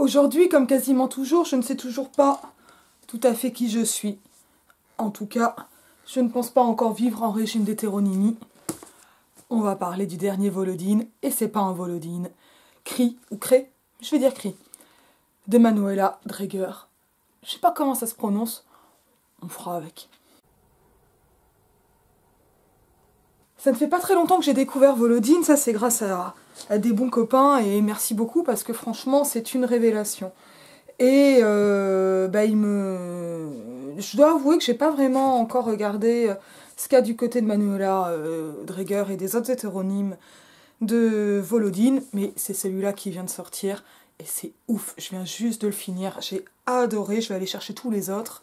Aujourd'hui, comme quasiment toujours, je ne sais toujours pas tout à fait qui je suis. En tout cas, je ne pense pas encore vivre en régime d'hétéronymie. On va parler du dernier Volodine, et c'est pas un Volodine. Cri ou Cré, je vais dire Cri, de Manuela Dreger. Je sais pas comment ça se prononce, on fera avec. Ça ne fait pas très longtemps que j'ai découvert Volodine, ça c'est grâce à des bons copains, et merci beaucoup parce que franchement c'est une révélation. Et je dois avouer que j'ai pas vraiment encore regardé ce qu'il y a du côté de Manuela Dreger et des autres hétéronymes de Volodine, mais c'est celui-là qui vient de sortir, et c'est ouf, je viens juste de le finir, j'ai adoré, je vais aller chercher tous les autres,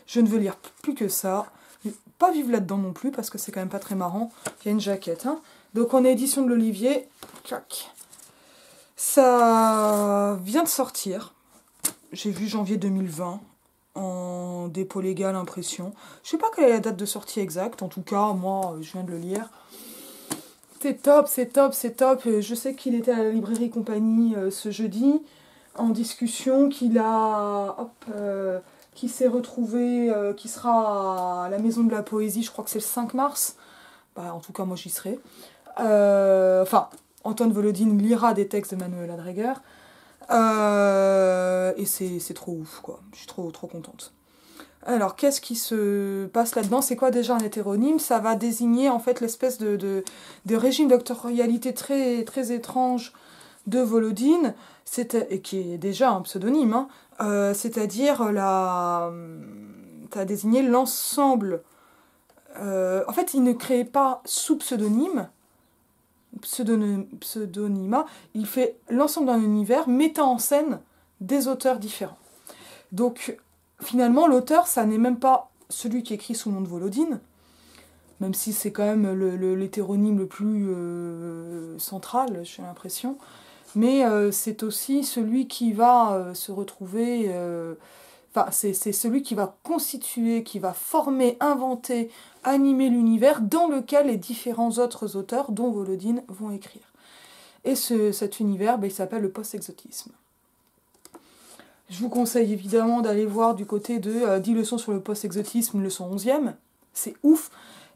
je ne veux lire plus que ça, pas vivre là-dedans non plus, parce que c'est quand même pas très marrant, il y a une jaquette, hein. Donc on est édition de l'Olivier, ça vient de sortir, j'ai vu janvier 2020, en dépôt légal, impression. Je sais pas quelle est la date de sortie exacte, en tout cas, moi, je viens de le lire. C'est top, c'est top, c'est top. Je sais qu'il était à la librairie Compagnie ce jeudi, en discussion, qu'il s'est retrouvé, qui sera à la Maison de la Poésie, je crois que c'est le 5 mars. Bah, en tout cas, moi, j'y serai. Antoine Volodine lira des textes de Manuela Dreger. Et c'est trop ouf, quoi. Je suis trop contente. Alors, qu'est-ce qui se passe là-dedans? C'est quoi déjà un hétéronyme? Ça va désigner en fait l'espèce de régime doctorialité très, très étrange de Volodine, et qui est déjà un pseudonyme, hein. C'est-à-dire ça a désigné l'ensemble. En fait, il ne crée pas sous pseudonymat, il fait l'ensemble d'un univers mettant en scène des auteurs différents. Donc, finalement, l'auteur, ça n'est même pas celui qui écrit sous le nom de Volodine, même si c'est quand même l'hétéronyme le plus central, j'ai l'impression, mais c'est aussi celui qui va se retrouver... c'est celui qui va constituer, qui va former, inventer, animer l'univers dans lequel les différents autres auteurs, dont Volodine, vont écrire. Et cet univers, il s'appelle le post-exotisme. Je vous conseille évidemment d'aller voir du côté de 10 leçons sur le post-exotisme, leçon 11e. C'est ouf.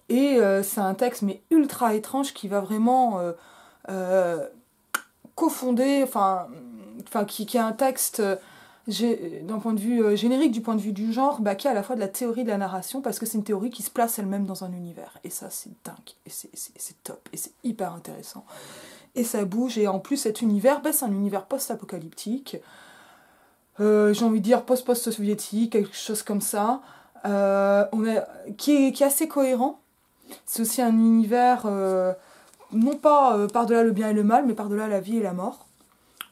Et c'est un texte mais ultra étrange qui va vraiment cofonder, qui est un texte d'un point de vue générique, du point de vue du genre, qui est à la fois de la théorie de la narration, parce que c'est une théorie qui se place elle-même dans un univers. Et ça, c'est dingue. Et c'est top. Et c'est hyper intéressant. Et ça bouge. Et en plus, cet univers, c'est un univers post-apocalyptique. J'ai envie de dire post-soviétique, quelque chose comme ça, qui est assez cohérent. C'est aussi un univers, non pas par-delà le bien et le mal, mais par-delà la vie et la mort.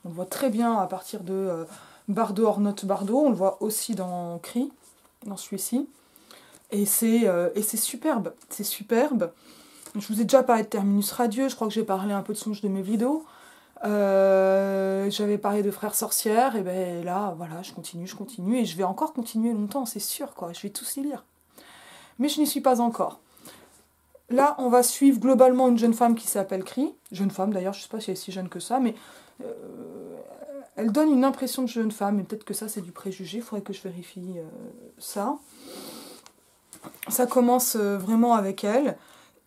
On le voit très bien à partir de Bardot, Ornotte, Bardot, on le voit aussi dans Cri, dans celui-ci. Et c'est superbe, c'est superbe. Je vous ai déjà parlé de Terminus Radieux, je crois que j'ai parlé un peu de Songe de mes vidéos. J'avais parlé de Frères Sorcières, et ben là, voilà, je continue, et je vais encore continuer longtemps, c'est sûr, quoi, je vais tous les lire. Mais je n'y suis pas encore. Là, on va suivre globalement une jeune femme qui s'appelle Cri, jeune femme d'ailleurs, je sais pas si elle est si jeune que ça, mais elle donne une impression de jeune femme, et peut-être que ça c'est du préjugé, il faudrait que je vérifie ça. Ça commence vraiment avec elle.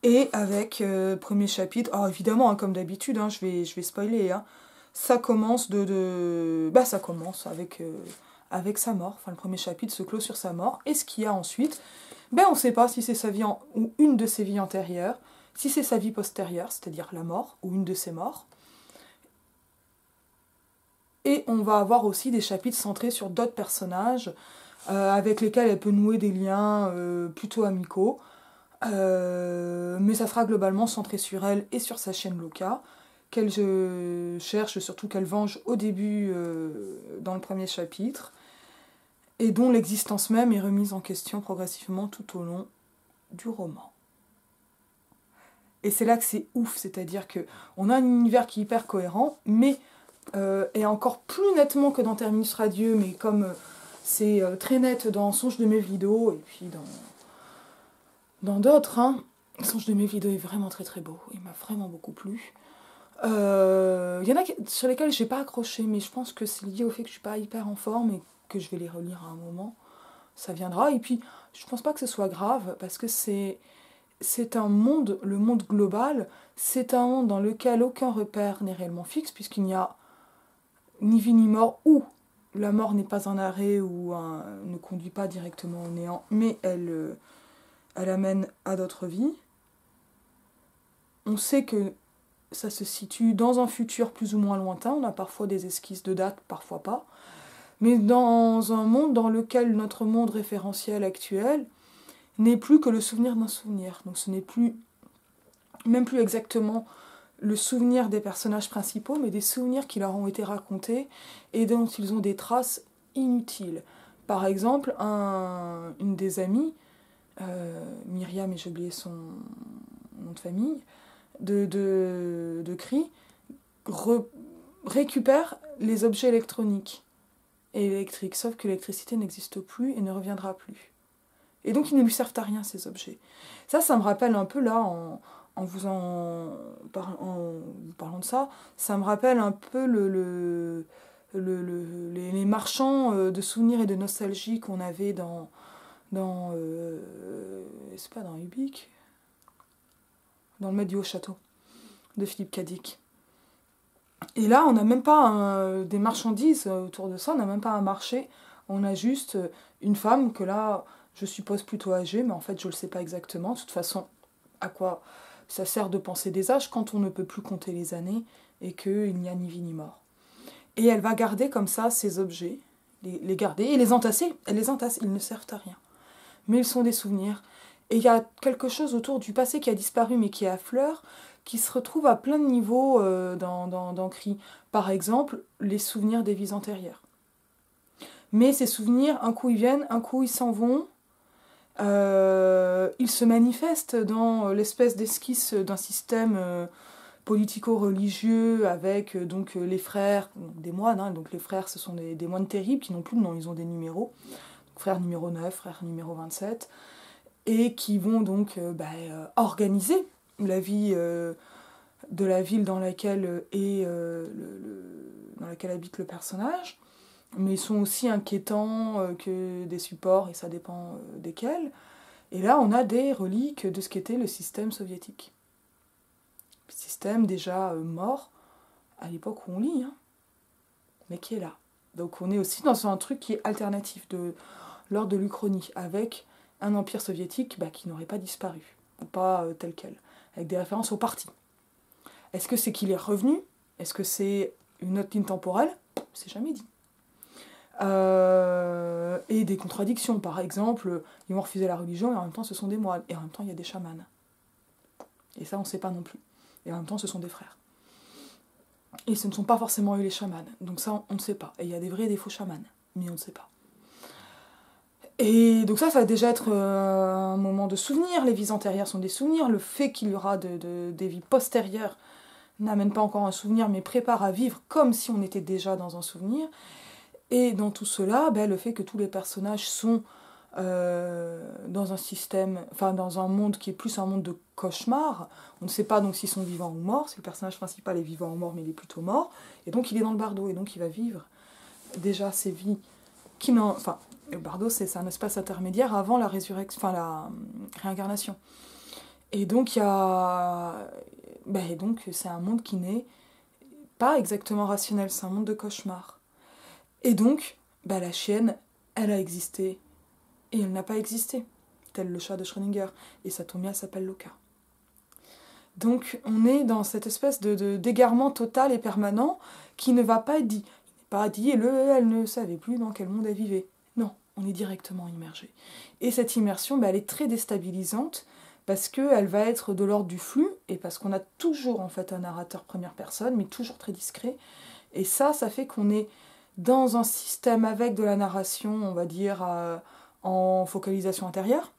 Et avec premier chapitre, évidemment, hein, comme d'habitude, hein, je vais spoiler, hein, ça commence ça commence avec sa mort. Enfin, le premier chapitre se clôt sur sa mort. Et ce qu'il y a ensuite, on ne sait pas si c'est sa vie ou une de ses vies antérieures, si c'est sa vie postérieure, c'est-à-dire la mort, ou une de ses morts. Et on va avoir aussi des chapitres centrés sur d'autres personnages, avec lesquels elle peut nouer des liens plutôt amicaux. Mais ça sera globalement centré sur elle et sur sa chaîne Loka, qu'elle cherche, surtout qu'elle venge au début dans le premier chapitre, et dont l'existence même est remise en question progressivement tout au long du roman. Et c'est là que c'est ouf, c'est-à-dire qu'on a un univers qui est hyper cohérent, mais et encore plus nettement que dans Terminus Radieux, mais comme c'est très net dans Songe de mes vidéos, et puis dans d'autres, hein. Songe de mes vidéos est vraiment très très beau, il m'a vraiment beaucoup plu. y en a sur lesquels j'ai pas accroché, mais je pense que c'est lié au fait que je suis pas hyper en forme et que je vais les relire à un moment. Ça viendra. Et puis, je pense pas que ce soit grave, parce que c'est un monde, le monde global, c'est un monde dans lequel aucun repère n'est réellement fixe, puisqu'il n'y a ni vie ni mort, ou la mort n'est pas un arrêt ou ne conduit pas directement au néant, mais elle amène à d'autres vies. On sait que ça se situe dans un futur plus ou moins lointain, on a parfois des esquisses de date, parfois pas, mais dans un monde dans lequel notre monde référentiel actuel n'est plus que le souvenir d'un souvenir. Donc ce n'est plus, même plus exactement le souvenir des personnages principaux, mais des souvenirs qui leur ont été racontés et dont ils ont des traces inutiles. Par exemple, une des amies, Myriam, et j'ai oublié son nom de famille, de Cree, récupère les objets électroniques et électriques, sauf que l'électricité n'existe plus et ne reviendra plus. Et donc ils ne lui servent à rien, ces objets. Ça me rappelle un peu là, en vous parlant de ça, ça me rappelle un peu les marchands de souvenirs et de nostalgie qu'on avait c'est pas dans Ubik, dans le Maître du Haut-Château, de Philippe Cadic. Et là, on n'a même pas des marchandises autour de ça, on n'a même pas un marché, on a juste une femme que là, je suppose plutôt âgée, mais en fait, je ne le sais pas exactement. De toute façon, à quoi ça sert de penser des âges quand on ne peut plus compter les années et qu'il n'y a ni vie ni mort. Et elle va garder comme ça ces objets, les garder et les entasser. Elle les entasse, ils ne servent à rien. Mais ils sont des souvenirs. Et il y a quelque chose autour du passé qui a disparu mais qui est à fleur, qui se retrouve à plein de niveaux dans Cree. Par exemple, les souvenirs des vies antérieures. Mais ces souvenirs, un coup ils viennent, un coup ils s'en vont. Ils se manifestent dans l'espèce d'esquisse d'un système politico-religieux avec donc les frères, donc des moines, hein, donc les frères ce sont des moines terribles qui n'ont plus de nom, ils ont des numéros, donc, frère numéro 9, frère numéro 27, et qui vont donc organiser la vie de la ville dans laquelle dans laquelle habite le personnage, mais ils sont aussi inquiétants que des supports, et ça dépend desquels. Et là, on a des reliques de ce qu'était le système soviétique. Système déjà mort à l'époque où on lit, hein, mais qui est là. Donc on est aussi dans un truc qui est alternatif de l'ordre de l'Uchronie, avec un empire soviétique qui n'aurait pas disparu, ou pas tel quel, avec des références au parti. Est-ce que c'est qu'il est revenu? Est-ce que c'est une autre ligne temporelle? C'est jamais dit. Et des contradictions, par exemple, ils vont refuser la religion et en même temps ce sont des moines, et en même temps il y a des chamans. Et ça on ne sait pas non plus. Et en même temps ce sont des frères. Et ce ne sont pas forcément eux les chamans, donc ça on ne sait pas. Et il y a des vrais et des faux chamans, mais on ne sait pas. Et donc ça va déjà être un moment de souvenir, les vies antérieures sont des souvenirs, le fait qu'il y aura des vies postérieures n'amène pas encore un souvenir, mais prépare à vivre comme si on était déjà dans un souvenir. Et dans tout cela, le fait que tous les personnages sont dans un système, enfin dans un monde qui est plus un monde de cauchemar. On ne sait pas donc s'ils sont vivants ou morts, si le personnage principal est vivant ou mort, mais il est plutôt mort. Et donc il est dans le bardo, et donc il va vivre déjà ces vies qui n'ont... Enfin, le bardo, c'est un espace intermédiaire avant la résurrection, enfin la réincarnation. Et donc il y a... et donc c'est un monde qui n'est pas exactement rationnel, c'est un monde de cauchemar. Et donc, la chienne, elle a existé et elle n'a pas existé, tel le chat de Schrödinger. Et sa Tomia s'appelle Loka. Donc on est dans cette espèce d'égarement total et permanent qui ne va pas être dit. Il n'est pas dit, elle ne savait plus dans quel monde elle vivait. Non, on est directement immergé. Et cette immersion, elle est très déstabilisante parce qu'elle va être de l'ordre du flux et parce qu'on a toujours en fait un narrateur première personne, mais toujours très discret. Et ça fait qu'on est dans un système avec de la narration, on va dire, en focalisation intérieure,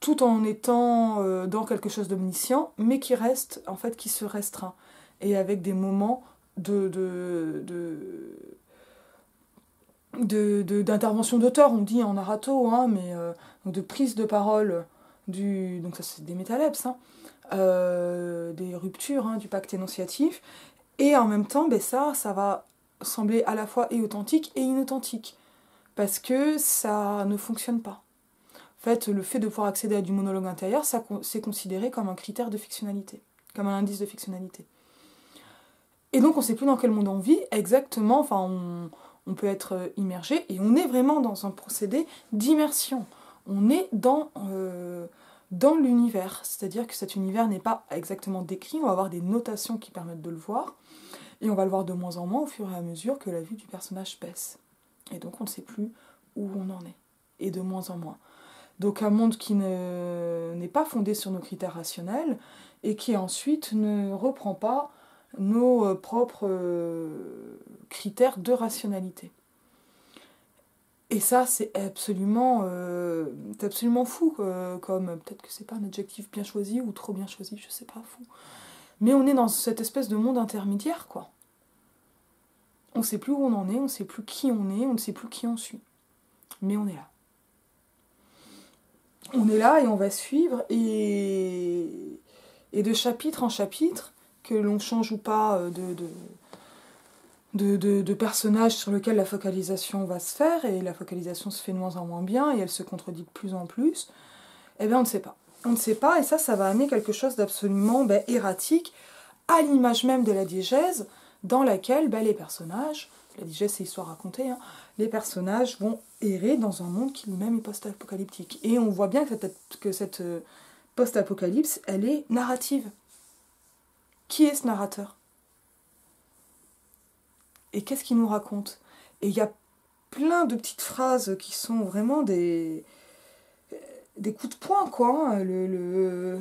tout en étant dans quelque chose d'omniscient, mais qui reste, en fait, qui se restreint. Et avec des moments d'intervention d'auteur, on dit en narrato, hein, mais de prise de parole donc ça c'est des métalèpes, hein, des ruptures hein, du pacte énonciatif, et en même temps, ben ça va sembler à la fois et authentique et inauthentique, parce que ça ne fonctionne pas. En fait, le fait de pouvoir accéder à du monologue intérieur, c'est considéré comme un critère de fictionnalité, comme un indice de fictionnalité. Et donc on ne sait plus dans quel monde on vit exactement, enfin on peut être immergé, et on est vraiment dans un procédé d'immersion. On est dans l'univers, c'est-à-dire que cet univers n'est pas exactement décrit, on va avoir des notations qui permettent de le voir, et on va le voir de moins en moins au fur et à mesure que la vue du personnage baisse. Et donc on ne sait plus où on en est, et de moins en moins. Donc un monde qui n'est pas fondé sur nos critères rationnels, et qui ensuite ne reprend pas nos propres critères de rationalité. Et ça, c'est absolument fou, comme peut-être que c'est pas un adjectif bien choisi ou trop bien choisi, je sais pas, fou. Mais on est dans cette espèce de monde intermédiaire, quoi. On sait plus où on en est, on sait plus qui on est, on ne sait plus qui on suit. Mais on est là. On est là et on va suivre, et de chapitre en chapitre, que l'on change ou pas de personnages sur lequel la focalisation va se faire, et la focalisation se fait de moins en moins bien, et elle se contredit de plus en plus, eh bien on ne sait pas. On ne sait pas, et ça va amener quelque chose d'absolument erratique, à l'image même de la diégèse, dans laquelle les personnages, la diégèse c'est histoire racontée, hein, les personnages vont errer dans un monde qui lui-même est post-apocalyptique. Et on voit bien que cette post-apocalypse, elle est narrative. Qui est ce narrateur ? Et qu'est-ce qu'il nous raconte ? Et il y a plein de petites phrases qui sont vraiment des coups de poing, quoi. Hein,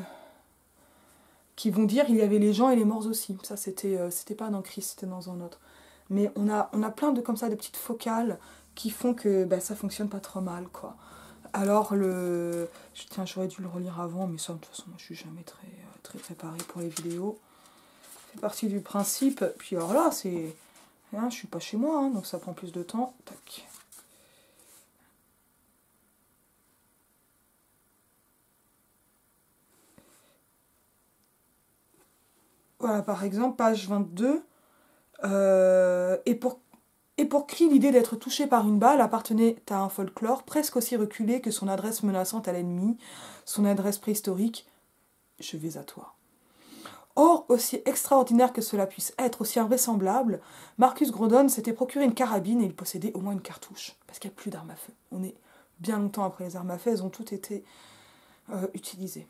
qui vont dire il y avait les gens et les morts aussi. Ça, c'était pas dans Christ, c'était dans un autre. Mais on a plein de comme ça de petites focales qui font que ça fonctionne pas trop mal, quoi. Alors j'aurais dû le relire avant, mais ça de toute façon moi je suis jamais très préparée pour les vidéos. Ça fait partie du principe. Puis alors là c'est je suis pas chez moi, hein, donc ça prend plus de temps. Tac. Voilà, par exemple, page 22. Et pour Cree, l'idée d'être touché par une balle appartenait à un folklore presque aussi reculé que son adresse menaçante à l'ennemi, son adresse préhistorique « Je vais à toi ». Or, aussi extraordinaire que cela puisse être, aussi invraisemblable, Marcus Grodon s'était procuré une carabine et il possédait au moins une cartouche, parce qu'il n'y a plus d'armes à feu. On est bien longtemps après les armes à feu, elles ont toutes été utilisées.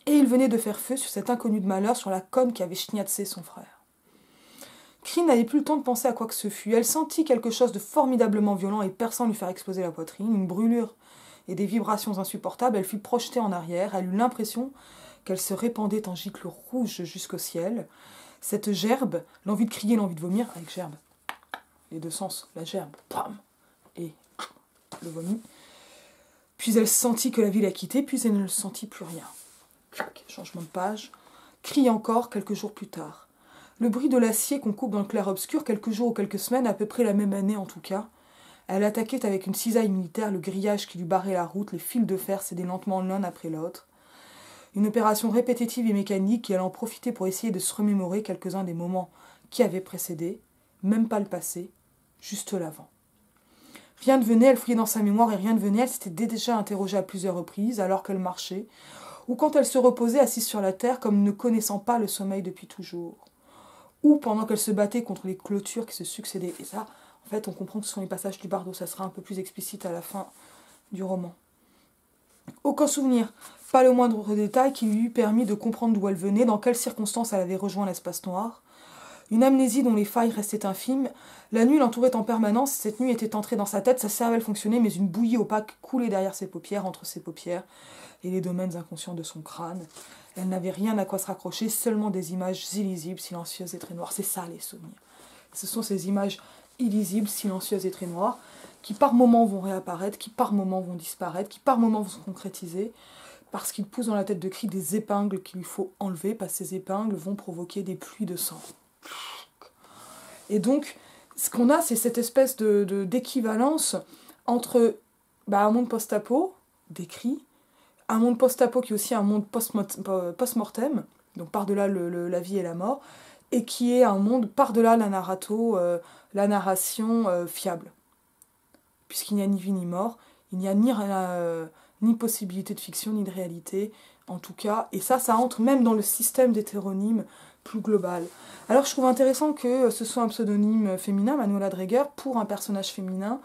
Et il venait de faire feu sur cet inconnu de malheur, sur la conne qui avait schnyatzé son frère. Cree n'avait plus le temps de penser à quoi que ce fût. Elle sentit quelque chose de formidablement violent et perçant lui faire exploser la poitrine, une brûlure et des vibrations insupportables. Elle fut projetée en arrière, elle eut l'impression qu'elle se répandait en gicles rouges jusqu'au ciel. Cette gerbe, l'envie de crier, l'envie de vomir, avec gerbe, les deux sens, la gerbe, bam, et le vomi. Puis elle sentit que la vie la quittait, puis elle ne sentit plus rien. Changement de page. Crie encore quelques jours plus tard. Le bruit de l'acier qu'on coupe dans le clair-obscur, quelques jours ou quelques semaines, à peu près la même année en tout cas. Elle attaquait avec une cisaille militaire le grillage qui lui barrait la route, les fils de fer cédaient lentement l'un après l'autre. Une opération répétitive et mécanique, et elle en profitait pour essayer de se remémorer quelques-uns des moments qui avaient précédé, même pas le passé, juste l'avant. Rien ne venait, elle fouillait dans sa mémoire et rien ne venait, elle s'était déjà interrogée à plusieurs reprises, alors qu'elle marchait, ou quand elle se reposait assise sur la terre comme ne connaissant pas le sommeil depuis toujours, ou pendant qu'elle se battait contre les clôtures qui se succédaient. Et ça, en fait, on comprend que ce sont les passages du bardo, ça sera un peu plus explicite à la fin du roman. Aucun souvenir, pas le moindre détail qui lui eût permis de comprendre d'où elle venait, dans quelles circonstances elle avait rejoint l'espace noir. Une amnésie dont les failles restaient infimes. La nuit l'entourait en permanence, cette nuit était entrée dans sa tête, sa cervelle fonctionnait, mais une bouillie opaque coulait derrière ses paupières, entre ses paupières, et les domaines inconscients de son crâne. Elle n'avait rien à quoi se raccrocher, seulement des images illisibles, silencieuses et très noires. C'est ça les souvenirs. Ce sont ces images illisibles, silencieuses et très noires, qui par moments vont réapparaître, qui par moments vont disparaître, qui par moments vont se concrétiser, parce qu'il pousse dans la tête de Cree des épingles qu'il lui faut enlever, parce que ces épingles vont provoquer des pluies de sang. Et donc, ce qu'on a, c'est cette espèce d'équivalence entre un monde post-apo, décrit, un monde post-apo qui est aussi un monde post-mortem, donc par-delà la vie et la mort, et qui est un monde par-delà la narration fiable. Puisqu'il n'y a ni vie ni mort, il n'y a ni possibilité de fiction ni de réalité, en tout cas, et ça entre même dans le système d'hétéronymes plus global. Alors je trouve intéressant que ce soit un pseudonyme féminin, Manuela Dreger, pour un personnage féminin.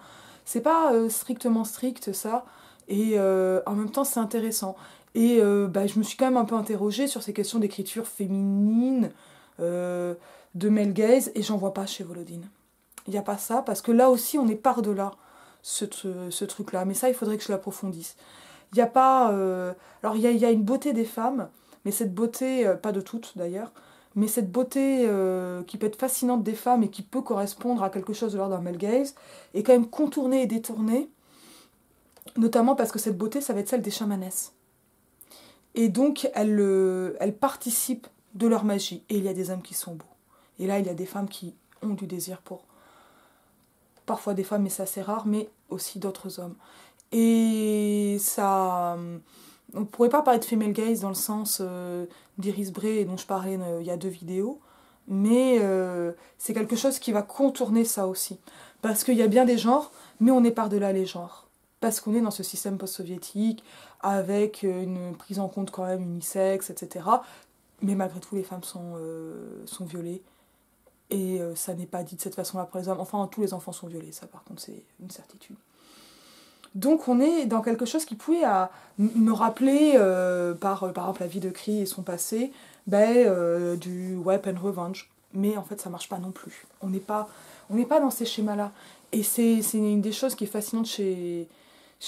C'est pas strictement strict ça, et en même temps c'est intéressant. Et je me suis quand même un peu interrogée sur ces questions d'écriture féminine, de male gaze, et j'en vois pas chez Volodine. Il n'y a pas ça, parce que là aussi on est par-delà ce truc-là, mais ça il faudrait que je l'approfondisse. Il n'y a pas... alors il y a une beauté des femmes, mais cette beauté, pas de toutes d'ailleurs, mais cette beauté qui peut être fascinante des femmes et qui peut correspondre à quelque chose de l'ordre d'un male gaze, est quand même contournée et détournée, notamment parce que cette beauté, ça va être celle des chamanesses. Et donc, elles participent de leur magie. Et il y a des hommes qui sont beaux. Et là, il y a des femmes qui ont du désir pour... Parfois des femmes, mais c'est assez rare, mais aussi d'autres hommes. Et ça... On ne pourrait pas parler de female gaze dans le sens d'Iris Bray, dont je parlais il y a 2 vidéos, mais c'est quelque chose qui va contourner ça aussi. Parce qu'il y a bien des genres, mais on est par-delà les genres. Parce qu'on est dans ce système post-soviétique, avec une prise en compte quand même unisexe, etc. Mais malgré tout, les femmes sont violées. Et ça n'est pas dit de cette façon-là pour les hommes. Enfin, tous les enfants sont violés, ça par contre, c'est une certitude. Donc on est dans quelque chose qui pouvait me rappeler, par exemple la vie de Cree et son passé, du Weapon Revenge. Mais en fait ça marche pas non plus. On n'est pas dans ces schémas-là. Et c'est une des choses qui est fascinante chez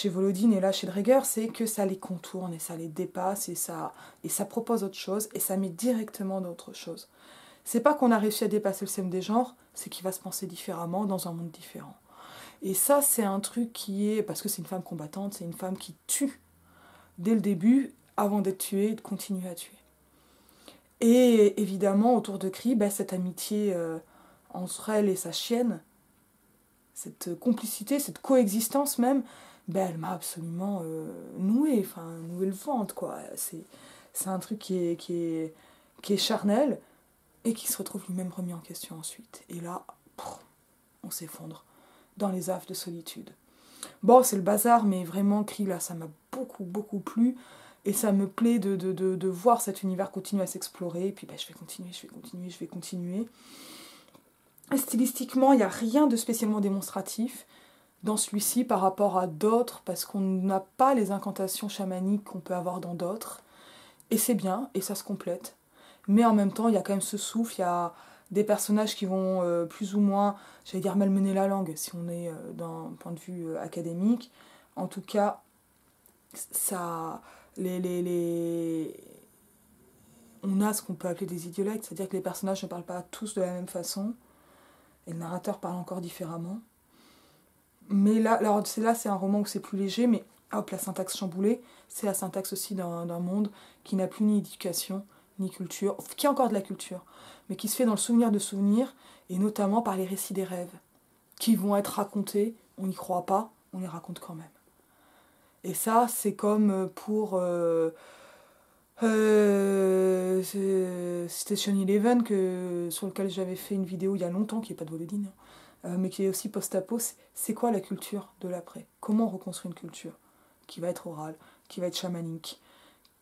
Volodine et là chez Dreger, c'est que ça les contourne et ça les dépasse et ça propose autre chose et ça met directement d'autre chose. C'est pas qu'on a réussi à dépasser le système des genres, c'est qu'il va se penser différemment dans un monde différent. Et ça, c'est un truc qui est... Parce que c'est une femme combattante, c'est une femme qui tue dès le début, avant d'être tuée, et de continuer à tuer. Et évidemment, autour de Cree, cette amitié entre elle et sa chienne, cette complicité, cette coexistence même, elle m'a absolument noué le ventre, quoi. C'est un truc qui est charnel, et qui se retrouve lui-même remis en question ensuite. Et là, on s'effondre dans les affres de solitude. Bon, c'est le bazar, mais vraiment, Cree, là, ça m'a beaucoup, beaucoup plu. Et ça me plaît de voir cet univers continuer à s'explorer. Et puis, je vais continuer. Et stylistiquement, il n'y a rien de spécialement démonstratif dans celui-ci par rapport à d'autres, parce qu'on n'a pas les incantations chamaniques qu'on peut avoir dans d'autres. Et c'est bien, et ça se complète. Mais en même temps, il y a quand même ce souffle, il y a des personnages qui vont plus ou moins, j'allais dire, malmener la langue, si on est d'un point de vue académique. En tout cas, ça, on a ce qu'on peut appeler des idiolectes, c'est-à-dire que les personnages ne parlent pas tous de la même façon, et le narrateur parle encore différemment. Mais là c'est un roman où c'est plus léger, mais hop, la syntaxe chamboulée, c'est la syntaxe aussi d'un monde qui n'a plus ni éducation, ni culture, qui a encore de la culture, mais qui se fait dans le souvenir de souvenirs, et notamment par les récits des rêves, qui vont être racontés, on n'y croit pas, on les raconte quand même. Et ça, c'est comme pour Station Eleven, sur lequel j'avais fait une vidéo il y a longtemps, qui n'est pas de Volodine, mais qui est aussi post-apo. C'est quoi la culture de l'après? Comment on reconstruit une culture qui va être orale, qui va être chamanique,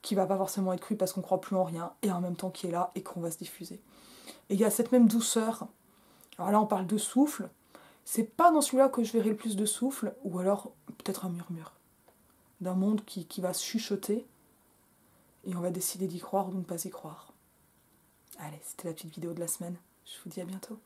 qui va pas forcément être crue parce qu'on croit plus en rien, et en même temps qui est là et qu'on va se diffuser. Et il y a cette même douceur. Alors là, on parle de souffle. C'est pas dans celui-là que je verrai le plus de souffle, ou alors peut-être un murmure. D'un monde qui va se chuchoter, et on va décider d'y croire ou de ne pas y croire. Allez, c'était la petite vidéo de la semaine. Je vous dis à bientôt.